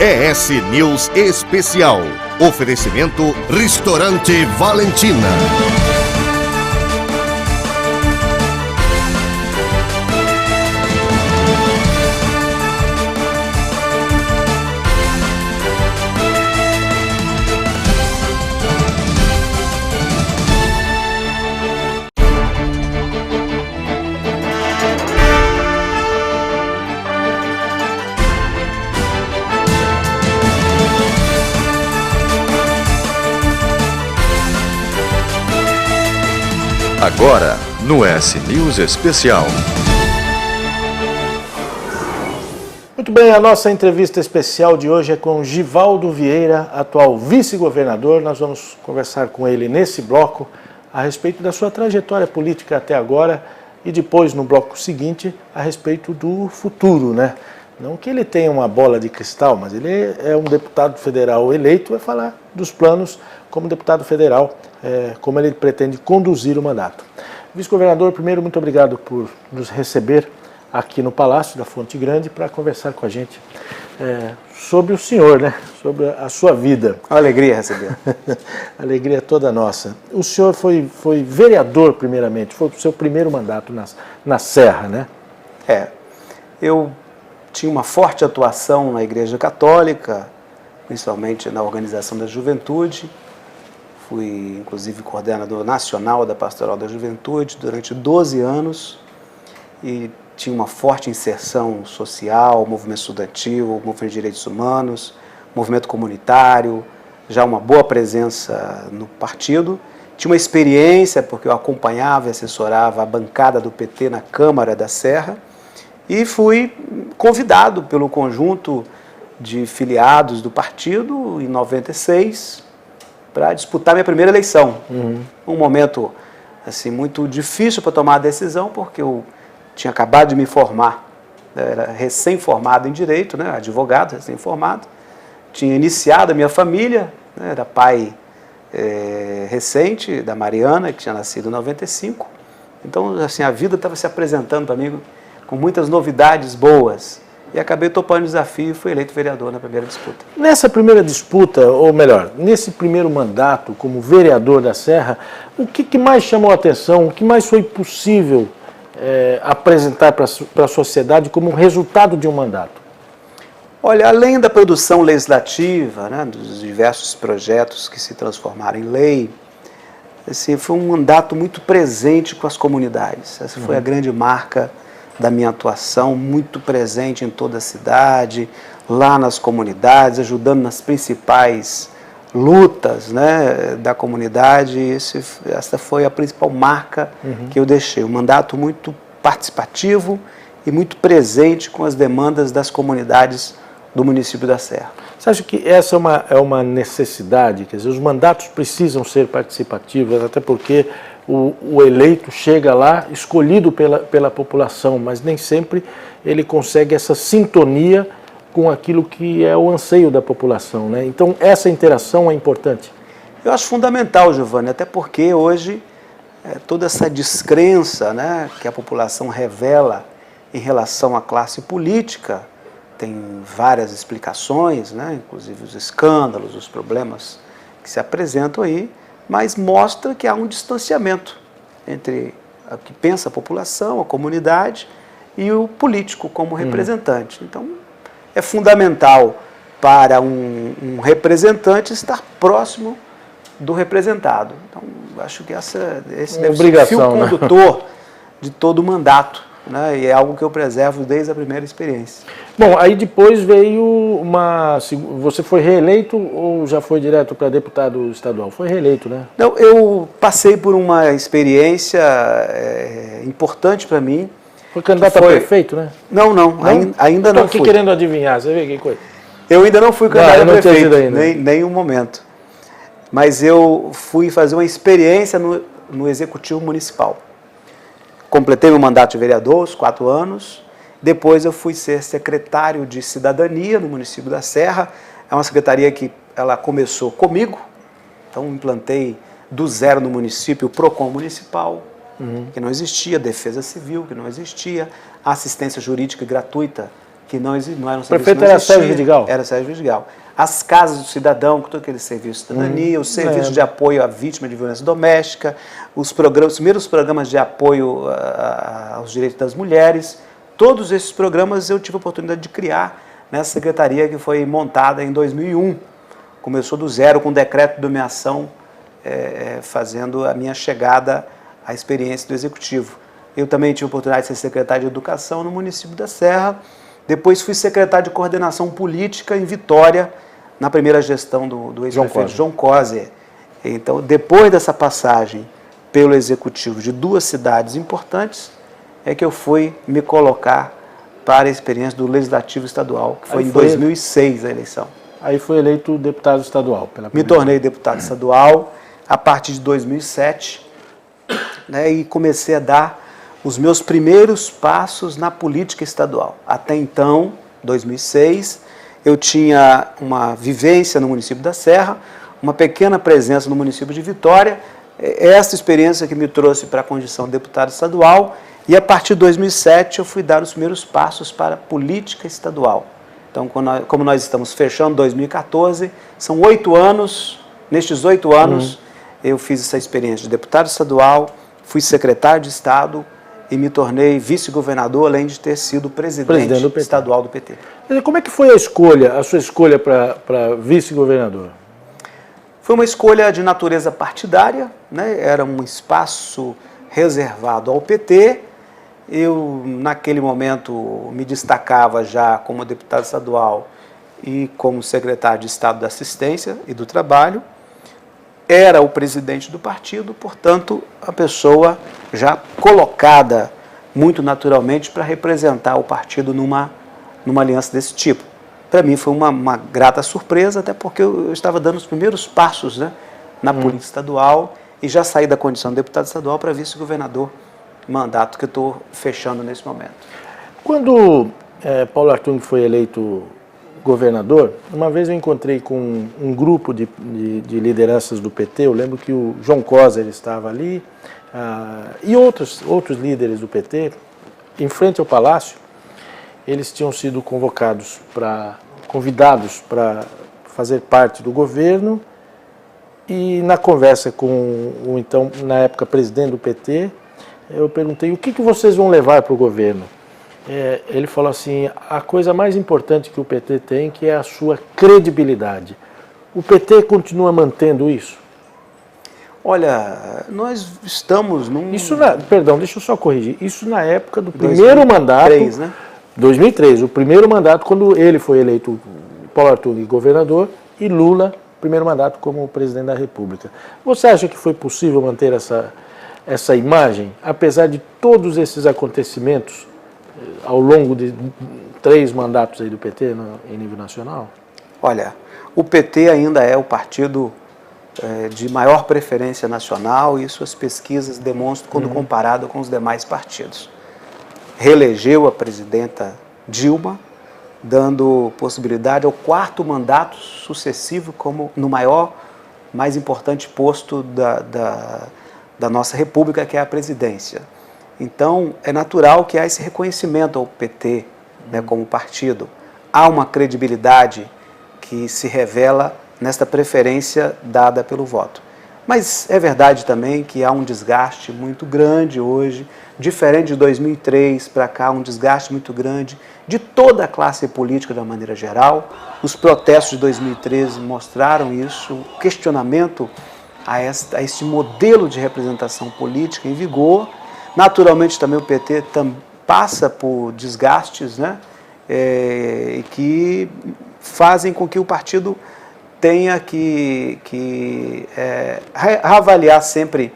ES News Especial. Oferecimento Restaurante Valentina. Agora, no ES News Especial. Muito bem, a nossa entrevista especial de hoje é com Givaldo Vieira, atual vice-governador. Nós vamos conversar com ele nesse bloco a respeito da sua trajetória política até agora e depois, no bloco seguinte, a respeito do futuro, né? Não que ele tenha uma bola de cristal, mas ele é um deputado federal eleito, vai falar dos planos como deputado federal, como ele pretende conduzir o mandato. Vice-governador, primeiro, muito obrigado por nos receber aqui no Palácio da Fonte Grande para conversar com a gente sobre o senhor, né? Sobre a sua vida. Uma alegria receber. A alegria é toda nossa. O senhor foi vereador, primeiramente, foi o seu primeiro mandato na Serra, né? Eu tinha uma forte atuação na Igreja Católica, principalmente na organização da juventude. Fui, inclusive, coordenador nacional da Pastoral da Juventude durante 12 anos e tinha uma forte inserção social, movimento estudantil, movimento de direitos humanos, movimento comunitário, já uma boa presença no partido. Tinha uma experiência, porque eu acompanhava e assessorava a bancada do PT na Câmara da Serra, e fui convidado pelo conjunto de filiados do partido, em 96, para disputar minha primeira eleição. Um momento assim, muito difícil para tomar a decisão, porque eu tinha acabado de me formar, era recém-formado em Direito, né, advogado recém-formado, tinha iniciado a minha família, né, era pai recente da Mariana, que tinha nascido em 95, então assim, a vida estava se apresentando para mim com muitas novidades boas. E acabei topando o desafio e fui eleito vereador na primeira disputa. Nessa primeira disputa, ou melhor, nesse primeiro mandato como vereador da Serra, o que mais chamou a atenção, o que mais foi possível apresentar para a sociedade como resultado de um mandato? Olha, além da produção legislativa, né, dos diversos projetos que se transformaram em lei, assim, foi um mandato muito presente com as comunidades. Essa foi a grande marca da minha atuação, muito presente em toda a cidade, lá nas comunidades, ajudando nas principais lutas, né, da comunidade. Essa foi a principal marca que eu deixei. Um mandato muito participativo e muito presente com as demandas das comunidades do município da Serra. Você acha que essa é uma necessidade? Quer dizer, os mandatos precisam ser participativos, até porque o eleito chega lá escolhido pela população, mas nem sempre ele consegue essa sintonia com aquilo que é o anseio da população, né? Então, essa interação é importante. Eu acho fundamental, Giovanni, até porque hoje toda essa descrença, né, que a população revela em relação à classe política tem várias explicações, né, inclusive os escândalos, os problemas que se apresentam aí, mas mostra que há um distanciamento entre o que pensa a população, a comunidade, e o político como representante. Então, é fundamental para um representante estar próximo do representado. Então, acho que esse deve ser o fio condutor de todo o mandato, né? E é algo que eu preservo desde a primeira experiência. Bom, aí depois veio Você foi reeleito ou já foi direto para deputado estadual? Foi reeleito, né? Não, eu passei por uma experiência importante para mim. Foi candidato a prefeito, né? Não, ainda não fui. Estou aqui querendo adivinhar, você vê que coisa. Eu ainda não fui candidato a prefeito, nem um momento. Mas eu fui fazer uma experiência no Executivo Municipal. Completei meu mandato de vereador, os 4 anos. Depois eu fui ser secretário de Cidadania no município da Serra. É uma secretaria que ela começou comigo. Então implantei do zero no município o PROCON municipal, que não existia, Defesa Civil, que não existia, assistência jurídica gratuita que não era um serviço. O prefeito não era existia. Sérgio Vidigal? Era Sérgio Vidigal. As casas do cidadão, com todo aquele serviço de cidadania, o serviço de apoio à vítima de violência doméstica, os primeiros programas de apoio aos direitos das mulheres, todos esses programas eu tive a oportunidade de criar nessa secretaria que foi montada em 2001. Começou do zero com o decreto de nomeação, fazendo a minha chegada à experiência do Executivo. Eu também tive a oportunidade de ser secretário de Educação no município da Serra. Depois fui secretário de Coordenação Política em Vitória, na primeira gestão do ex-prefeito João Coser. Então, depois dessa passagem pelo Executivo de duas cidades importantes, é que eu fui me colocar para a experiência do Legislativo Estadual, que foi em 2006 a eleição. Aí foi eleito deputado estadual. Me tornei deputado estadual a partir de 2007, né, e comecei a dar os meus primeiros passos na política estadual. Até então, 2006, eu tinha uma vivência no município da Serra, uma pequena presença no município de Vitória, essa experiência que me trouxe para a condição de deputado estadual, e a partir de 2007 eu fui dar os primeiros passos para a política estadual. Então, como nós estamos fechando 2014, são 8 anos, nestes 8 anos eu fiz essa experiência de deputado estadual, fui secretário de Estado e me tornei vice-governador, além de ter sido presidente do estadual do PT. Como é que foi a sua escolha para vice-governador? Foi uma escolha de natureza partidária, né? Era um espaço reservado ao PT. Eu, naquele momento, me destacava já como deputado estadual e como secretário de Estado da Assistência e do Trabalho. Era o presidente do partido, portanto, a pessoa já colocada muito naturalmente para representar o partido numa aliança desse tipo. Para mim foi uma grata surpresa, até porque eu estava dando os primeiros passos, né, na política estadual e já saí da condição de deputado estadual para vice-governador, mandato que eu estou fechando nesse momento. Quando Paulo Artung foi eleito governador, uma vez eu encontrei com um grupo de lideranças do PT, eu lembro que o João Coser estava ali, e outros líderes do PT, em frente ao Palácio. Eles tinham sido convidados para fazer parte do governo, e na conversa com o então, na época, presidente do PT, eu perguntei: o que vocês vão levar para o governo? Ele falou assim: a coisa mais importante que o PT tem, que é a sua credibilidade. O PT continua mantendo isso? Olha, nós estamos num... Perdão, deixa eu só corrigir. Isso na época do primeiro mandato... 2003, né? 2003, o primeiro mandato, quando ele foi eleito, Paulo Artung, governador, e Lula, primeiro mandato como presidente da República. Você acha que foi possível manter essa imagem, apesar de todos esses acontecimentos ao longo de 3 mandatos aí do PT em nível nacional? Olha, o PT ainda é o partido de maior preferência nacional, e suas pesquisas demonstram quando comparado com os demais partidos. Reelegeu a presidenta Dilma, dando possibilidade ao 4º mandato sucessivo como no mais importante posto da nossa república, que é a presidência. Então, é natural que há esse reconhecimento ao PT, né, como partido. Há uma credibilidade que se revela nesta preferência dada pelo voto. Mas é verdade também que há um desgaste muito grande hoje, diferente de 2003 para cá, um desgaste muito grande de toda a classe política de uma maneira geral. Os protestos de 2013 mostraram isso, o questionamento a este modelo de representação política em vigor. Naturalmente também o PT passa por desgastes, né, que fazem com que o partido tenha que reavaliar sempre,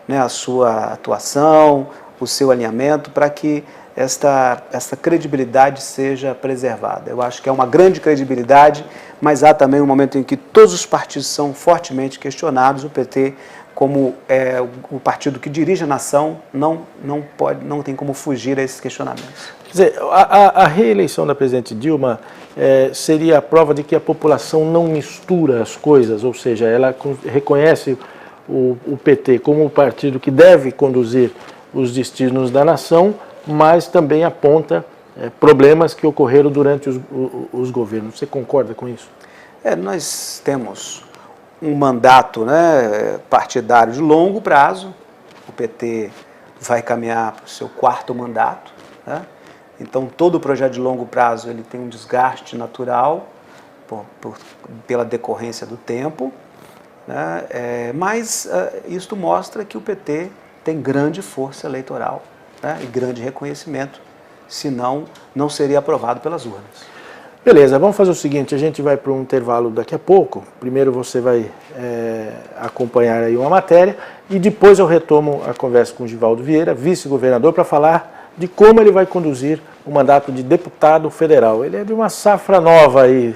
né, a sua atuação, o seu alinhamento, para que esta credibilidade seja preservada. Eu acho que é uma grande credibilidade, mas há também um momento em que todos os partidos são fortemente questionados. O PT, como o partido que dirige a nação, não tem como fugir a esses questionamentos. Quer dizer, a reeleição da presidente Dilma seria a prova de que a população não mistura as coisas, ou seja, ela reconhece o PT como o partido que deve conduzir os destinos da nação, mas também aponta problemas que ocorreram durante os governos. Você concorda com isso? Nós temos um mandato, né, partidário de longo prazo. O PT vai caminhar para o seu 4º mandato, né? Então, todo o projeto de longo prazo ele tem um desgaste natural pela decorrência do tempo, né? Mas isto mostra que o PT tem grande força eleitoral, né, e grande reconhecimento, senão não seria aprovado pelas urnas. Beleza, vamos fazer o seguinte, a gente vai para um intervalo daqui a pouco. Primeiro você vai acompanhar aí uma matéria e depois eu retomo a conversa com o Givaldo Vieira, vice-governador, para falar de como ele vai conduzir o mandato de deputado federal. Ele é de uma safra nova aí,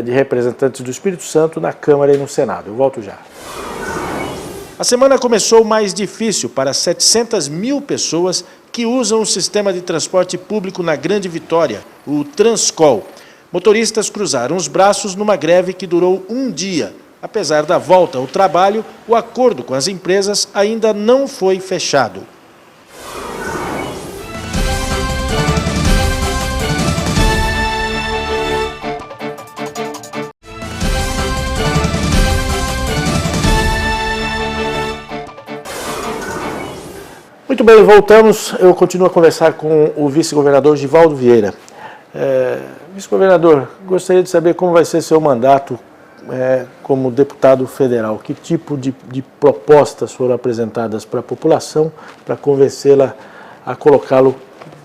de representantes do Espírito Santo na Câmara e no Senado. Eu volto já. A semana começou mais difícil para 700 mil pessoas que usam o sistema de transporte público na Grande Vitória, o Transcol. Motoristas cruzaram os braços numa greve que durou um dia. Apesar da volta ao trabalho, o acordo com as empresas ainda não foi fechado. Muito bem, voltamos. Eu continuo a conversar com o vice-governador Givaldo Vieira. Vice-governador, gostaria de saber como vai ser seu mandato como deputado federal. Que tipo de propostas foram apresentadas para a população para convencê-la a colocá-lo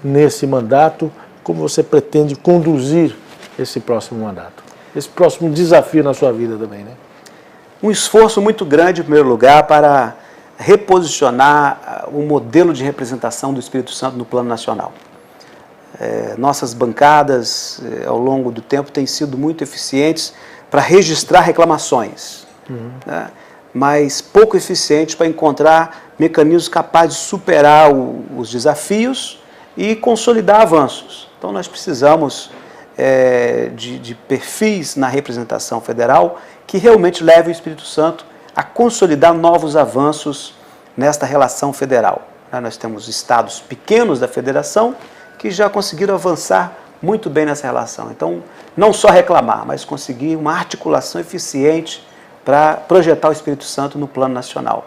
nesse mandato? Como você pretende conduzir esse próximo mandato? Esse próximo desafio na sua vida também, né? Um esforço muito grande, em primeiro lugar, para reposicionar o modelo de representação do Espírito Santo no plano nacional. Nossas bancadas, ao longo do tempo, têm sido muito eficientes para registrar reclamações, né? Mas pouco eficientes para encontrar mecanismos capazes de superar os desafios e consolidar avanços. Então, nós precisamos de perfis na representação federal que realmente levem o Espírito Santo a consolidar novos avanços nesta relação federal. Nós temos estados pequenos da federação que já conseguiram avançar muito bem nessa relação. Então, não só reclamar, mas conseguir uma articulação eficiente para projetar o Espírito Santo no plano nacional.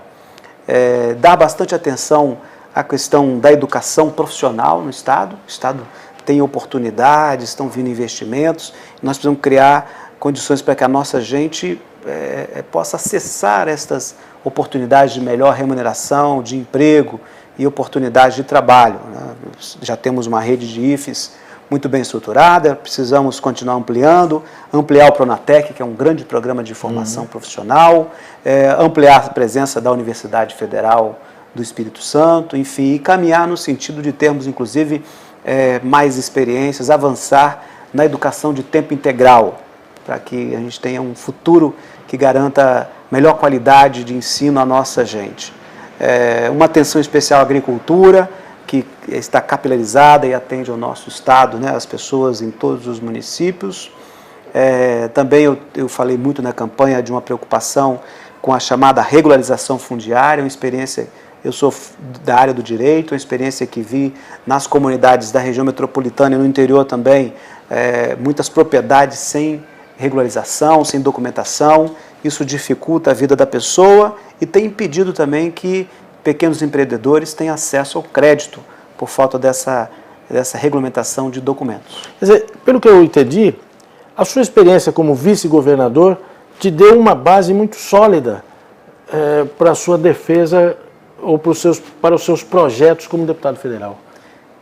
Dar bastante atenção à questão da educação profissional no estado. O estado tem oportunidades, estão vindo investimentos. Nós precisamos criar condições para que a nossa gente possa acessar estas oportunidades de melhor remuneração, de emprego e oportunidades de trabalho, né? Já temos uma rede de IFES muito bem estruturada, precisamos continuar ampliar o Pronatec, que é um grande programa de formação profissional, ampliar a presença da Universidade Federal do Espírito Santo, enfim, e caminhar no sentido de termos, inclusive, mais experiências, avançar na educação de tempo integral, para que a gente tenha um futuro que garanta melhor qualidade de ensino à nossa gente. Uma atenção especial à agricultura, que está capilarizada e atende ao nosso estado, né, as pessoas em todos os municípios. Também eu falei muito na campanha de uma preocupação com a chamada regularização fundiária, uma experiência, eu sou da área do direito, uma experiência que vi nas comunidades da região metropolitana e no interior também, muitas propriedades sem regularização, sem documentação. Isso dificulta a vida da pessoa e tem impedido também que pequenos empreendedores tenham acesso ao crédito por falta dessa regulamentação de documentos. Quer dizer, pelo que eu entendi, a sua experiência como vice-governador te deu uma base muito sólida para a sua defesa ou para os seus projetos como deputado federal.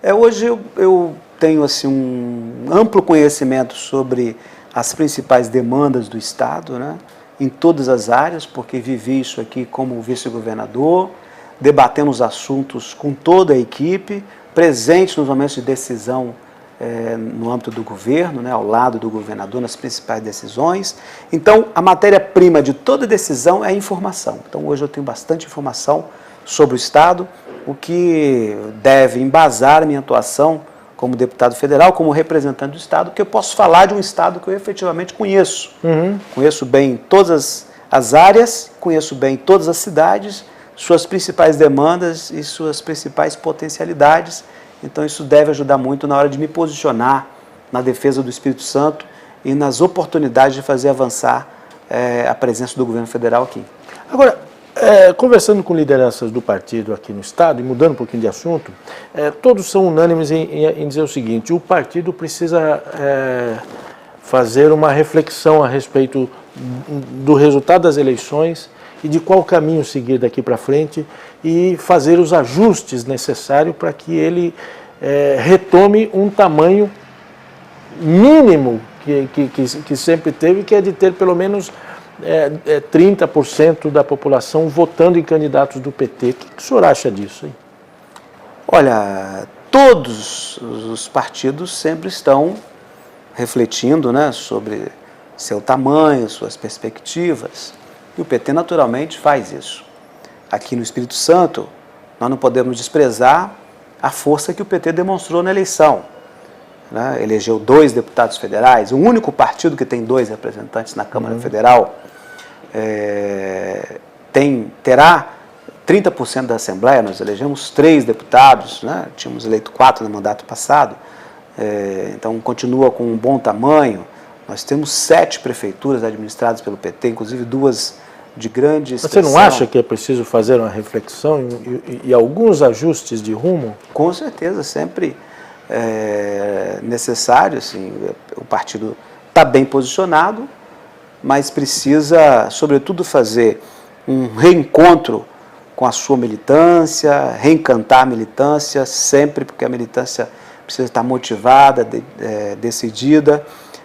Hoje eu tenho assim, um amplo conhecimento sobre as principais demandas do Estado, né, em todas as áreas, porque vivi isso aqui como vice-governador, debatendo os assuntos com toda a equipe, presente nos momentos de decisão no âmbito do governo, né, ao lado do governador, nas principais decisões. Então, a matéria-prima de toda decisão é a informação. Então, hoje eu tenho bastante informação sobre o Estado, o que deve embasar a minha atuação como deputado federal, como representante do Estado, porque eu posso falar de um Estado que eu efetivamente conheço. Conheço bem todas as áreas, conheço bem todas as cidades, suas principais demandas e suas principais potencialidades, Então isso deve ajudar muito na hora de me posicionar na defesa do Espírito Santo e nas oportunidades de fazer avançar a presença do governo federal aqui. Agora, conversando com lideranças do partido aqui no Estado, e mudando um pouquinho de assunto, todos são unânimes em dizer o seguinte: o partido precisa fazer uma reflexão a respeito do resultado das eleições e de qual caminho seguir daqui para frente e fazer os ajustes necessários para que ele retome um tamanho mínimo que sempre teve, que é de ter pelo menos 30% da população votando em candidatos do PT. O que o senhor acha disso, hein? Olha, todos os partidos sempre estão refletindo, né, sobre seu tamanho, suas perspectivas, e o PT naturalmente faz isso. Aqui no Espírito Santo, nós não podemos desprezar a força que o PT demonstrou na eleição, né? Elegeu 2 deputados federais, o único partido que tem 2 representantes na Câmara Federal, terá 30% da Assembleia. Nós elegemos 3 deputados, né? Tínhamos eleito 4 no mandato passado, então continua com um bom tamanho. Nós temos 7 prefeituras administradas pelo PT, inclusive 2 de grande expressão. Você não acha que é preciso fazer uma reflexão e alguns ajustes de rumo? Com certeza, sempre necessário. Assim, o partido está bem posicionado, mas precisa, sobretudo, fazer um reencontro com a sua militância, reencantar a militância sempre, porque a militância precisa estar motivada, decidida,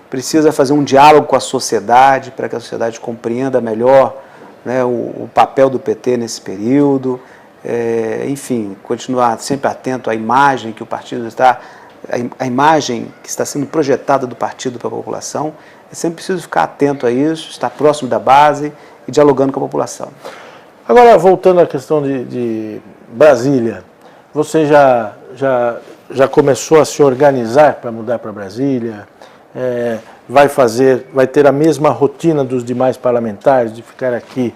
precisa fazer um diálogo com a sociedade, para que a sociedade compreenda melhor, né, o papel do PT nesse período, enfim, continuar sempre atento à imagem que o partido está, a imagem que está sendo projetada do partido para a população. É sempre preciso ficar atento a isso, estar próximo da base e dialogando com a população. Agora, voltando à questão de Brasília, você já começou a se organizar para mudar para Brasília? Vai ter a mesma rotina dos demais parlamentares, de ficar aqui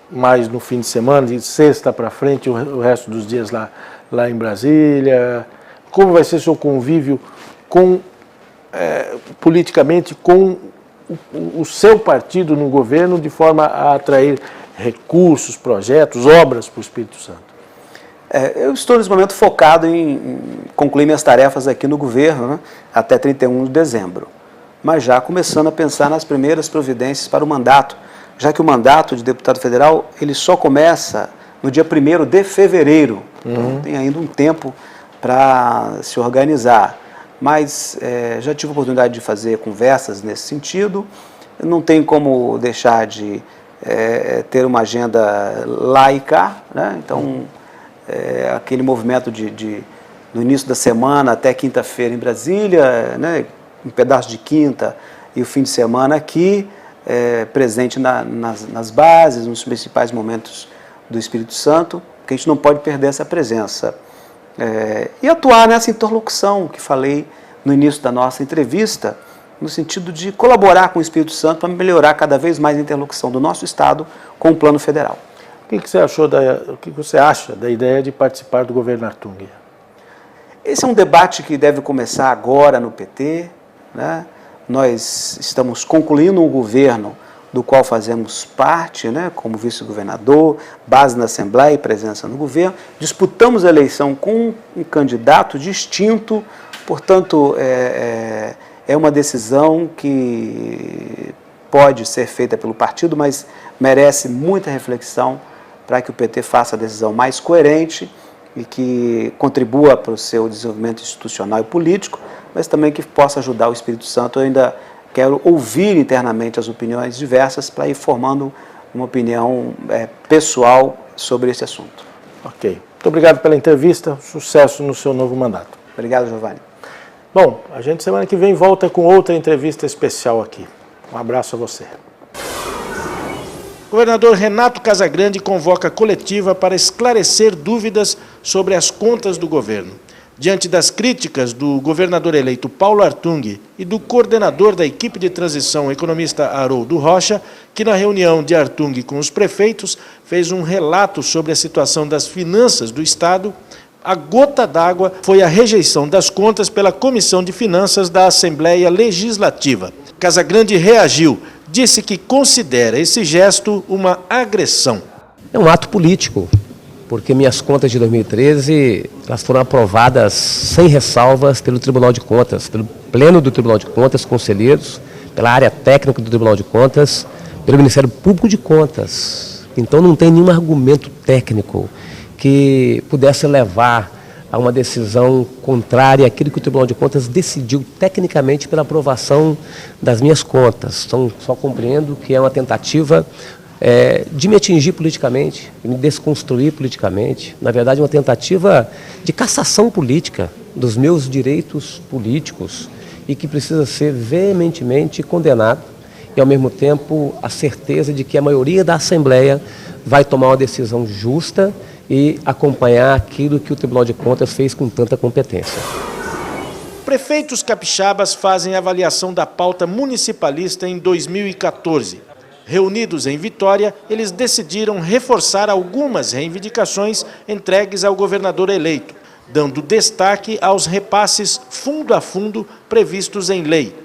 mais no fim de semana, de sexta para frente, o resto dos dias lá em Brasília? Como vai ser seu convívio politicamente com o seu partido no governo, de forma a atrair recursos, projetos, obras para o Espírito Santo? Eu estou nesse momento focado em concluir minhas tarefas aqui no governo, né, até 31 de dezembro, mas já começando a pensar nas primeiras providências para o mandato, já que o mandato de deputado federal ele só começa no dia 1º de fevereiro, então tem ainda um tempo para se organizar, mas já tive a oportunidade de fazer conversas nesse sentido. Não tem como deixar de ter uma agenda lá e cá, né? Então aquele movimento do início da semana até quinta-feira em Brasília, né? Um pedaço de quinta e o fim de semana aqui, presente nas bases, nos principais momentos do Espírito Santo, porque a gente não pode perder essa presença. E atuar nessa interlocução que falei no início da nossa entrevista, no sentido de colaborar com o Espírito Santo para melhorar cada vez mais a interlocução do nosso Estado com o plano federal. O que você acha da ideia de participar do governo Artung? Esse é um debate que deve começar agora no PT, né? Nós estamos concluindo um governo do qual fazemos parte, né, como vice-governador, base na Assembleia e presença no governo. Disputamos a eleição com um candidato distinto, portanto, é uma decisão que pode ser feita pelo partido, mas merece muita reflexão para que o PT faça a decisão mais coerente e que contribua para o seu desenvolvimento institucional e político, mas também que possa ajudar o Espírito Santo. Eu ainda quero ouvir internamente as opiniões diversas para ir formando uma opinião pessoal sobre esse assunto. Ok. Muito obrigado pela entrevista. Sucesso no seu novo mandato. Obrigado, Giovanni. Bom, a gente semana que vem volta com outra entrevista especial aqui. Um abraço a você. O governador Renato Casagrande convoca coletiva para esclarecer dúvidas sobre as contas do governo. Diante das críticas do governador eleito Paulo Artung e do coordenador da equipe de transição, o economista Haroldo Rocha, que na reunião de Artung com os prefeitos fez um relato sobre a situação das finanças do Estado, A gota d'água foi a rejeição das contas pela Comissão de Finanças da Assembleia Legislativa. Casagrande reagiu, disse que considera esse gesto uma agressão. É um ato político, porque minhas contas de 2013 elas foram aprovadas sem ressalvas pelo Tribunal de Contas, pelo Pleno do Tribunal de Contas, conselheiros, pela área técnica do Tribunal de Contas, pelo Ministério Público de Contas. Então não tem nenhum argumento técnico que pudesse levar a uma decisão contrária àquilo que o Tribunal de Contas decidiu tecnicamente pela aprovação das minhas contas. Então, só compreendo que é uma tentativa de me atingir politicamente, de me desconstruir politicamente. Na verdade, uma tentativa de cassação política dos meus direitos políticos e que precisa ser veementemente condenado e, ao mesmo tempo, a certeza de que a maioria da Assembleia vai tomar uma decisão justa e acompanhar aquilo que o Tribunal de Contas fez com tanta competência. Prefeitos capixabas fazem avaliação da pauta municipalista em 2014. Reunidos em Vitória, eles decidiram reforçar algumas reivindicações entregues ao governador eleito, dando destaque aos repasses fundo a fundo previstos em lei.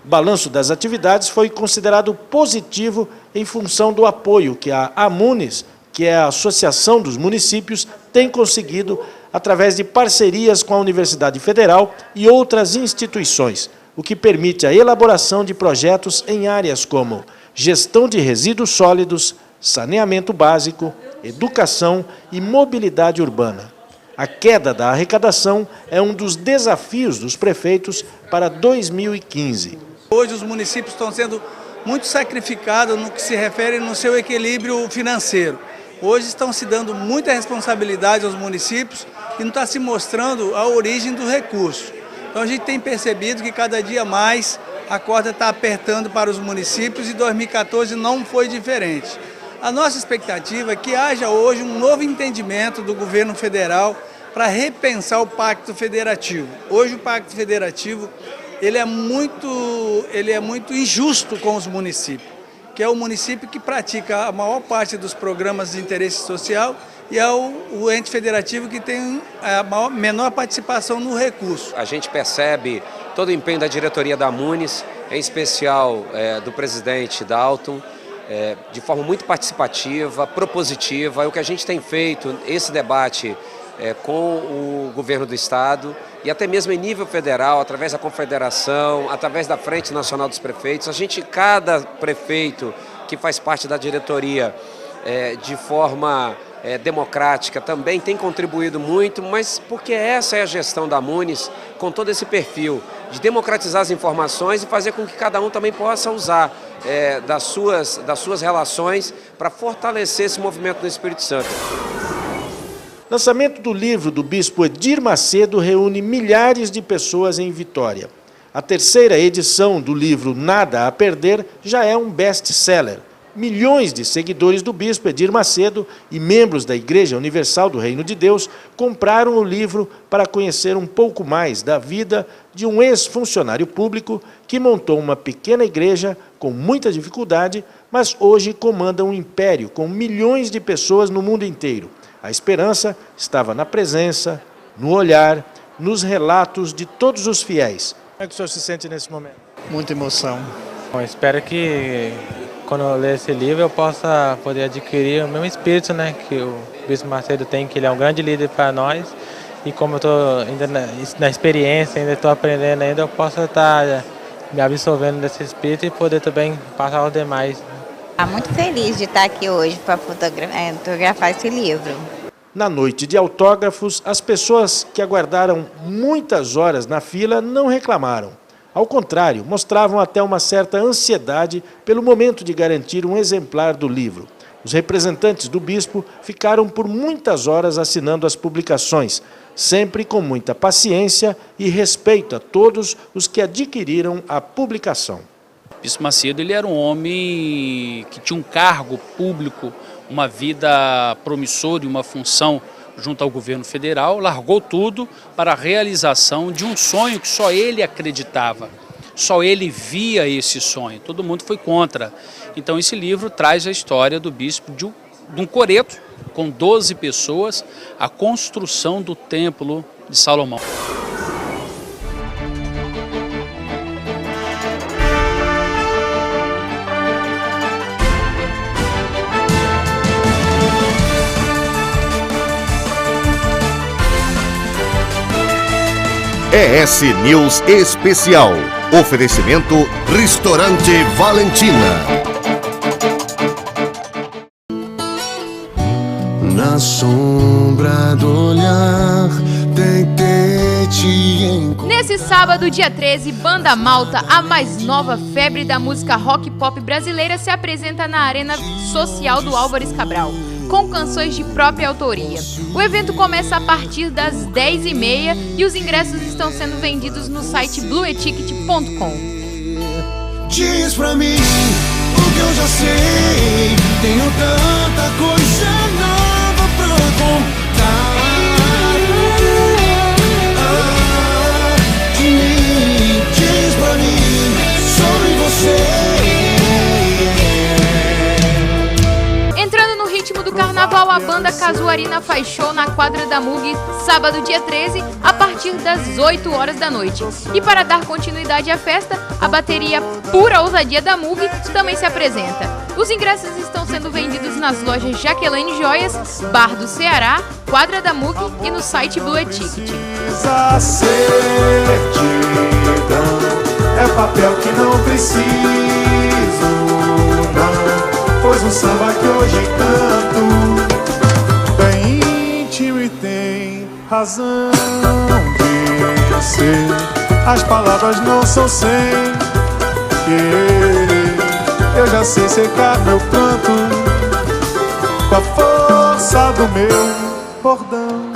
O balanço das atividades foi considerado positivo em função do apoio que a Amunis, que é a Associação dos Municípios, tem conseguido através de parcerias com a Universidade Federal e outras instituições, o que permite a elaboração de projetos em áreas como gestão de resíduos sólidos, saneamento básico, educação e mobilidade urbana. A queda da arrecadação é um dos desafios dos prefeitos para 2015. Hoje os municípios estão sendo muito sacrificados no que se refere no seu equilíbrio financeiro. Hoje estão se dando muita responsabilidade aos municípios e não está se mostrando a origem do recurso. Então a gente tem percebido que cada dia mais a corda está apertando para os municípios e 2014 não foi diferente. A nossa expectativa é que haja hoje um novo entendimento do governo federal para repensar o Pacto Federativo. Hoje o Pacto Federativo ele é muito injusto com os municípios, que é o município que pratica a maior parte dos programas de interesse social e é o ente federativo que tem a menor participação no recurso. A gente percebe todo o empenho da diretoria da Amunis, em especial do presidente Dalton, de forma muito participativa, propositiva. É o que a gente tem feito, esse debate com o governo do Estado e até mesmo em nível federal, através da Confederação, através da Frente Nacional dos Prefeitos. Cada prefeito que faz parte da diretoria de forma democrática também tem contribuído muito, mas porque essa é a gestão da Amunis, com todo esse perfil de democratizar as informações e fazer com que cada um também possa usar das suas relações para fortalecer esse movimento no Espírito Santo. Lançamento do livro do bispo Edir Macedo reúne milhares de pessoas em Vitória. A terceira edição do livro Nada a Perder já é um best-seller. Milhões de seguidores do bispo Edir Macedo e membros da Igreja Universal do Reino de Deus compraram o livro para conhecer um pouco mais da vida de um ex-funcionário público que montou uma pequena igreja com muita dificuldade, mas hoje comanda um império com milhões de pessoas no mundo inteiro. A esperança estava na presença, no olhar, nos relatos de todos os fiéis. Como é que o senhor se sente nesse momento? Muita emoção. Bom, espero que quando eu ler esse livro eu possa poder adquirir o mesmo espírito, né, que o bispo Macedo tem, que ele é um grande líder para nós. E como eu estou ainda na experiência, ainda estou aprendendo ainda, eu posso estar me absorvendo desse espírito e poder também passar aos demais. Muito feliz de estar aqui hoje para fotografar esse livro. Na noite de autógrafos, as pessoas que aguardaram muitas horas na fila não reclamaram. Ao contrário, mostravam até uma certa ansiedade pelo momento de garantir um exemplar do livro. Os representantes do bispo ficaram por muitas horas assinando as publicações, sempre com muita paciência e respeito a todos os que adquiriram a publicação. O bispo Macedo ele era um homem que tinha um cargo público, uma vida promissora e uma função junto ao governo federal, largou tudo para a realização de um sonho que só ele acreditava, só ele via esse sonho, todo mundo foi contra. Então esse livro traz a história do bispo de um coreto com 12 pessoas, a construção do Templo de Salomão. ES News Especial. Oferecimento Restaurante Valentina. Na sombra do olhar, tentei te encontrar. Nesse sábado, dia 13, Banda Malta, a mais nova febre da música rock pop brasileira, se apresenta na Arena Social do Álvares Cabral, com canções de própria autoria. O evento começa a partir das 10h30 e os ingressos estão sendo vendidos no site blueticket.com. Diz pra mim o que eu já sei, tenho tanta coisa nova pra contar. De mim, diz pra mim sobre você. Do carnaval, a banda Casuarina faz show na quadra da MUG, sábado dia 13, a partir das 8 horas da noite. E para dar continuidade à festa, a bateria Pura Ousadia da MUG também se apresenta. Os ingressos estão sendo vendidos nas lojas Jaqueline Joias, Bar do Ceará, quadra da MUG e no site Blueticket. É papel que não preciso, não. Pois um samba que hoje canto bem íntimo e tem razão de ser. As palavras não são sem querer. Eu já sei secar meu canto com a força do meu bordão.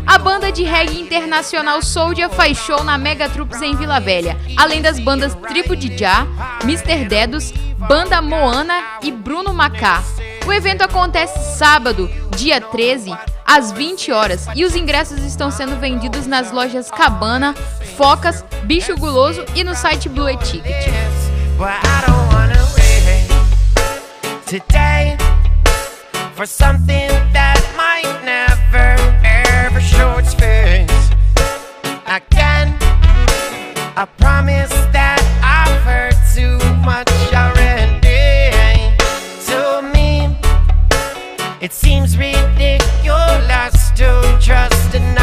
A banda de reggae internacional Soulja faz show na Mega Troops em Vila Velha, além das bandas Tribo de Já, Mr. Dedos, Banda Moana e Bruno Macá. O evento acontece sábado, dia 13, às 20 horas, e os ingressos estão sendo vendidos nas lojas Cabana, Focas, Bicho Guloso e no site Blueticket. I promise that I've heard too much already. To me, it seems ridiculous to trust another.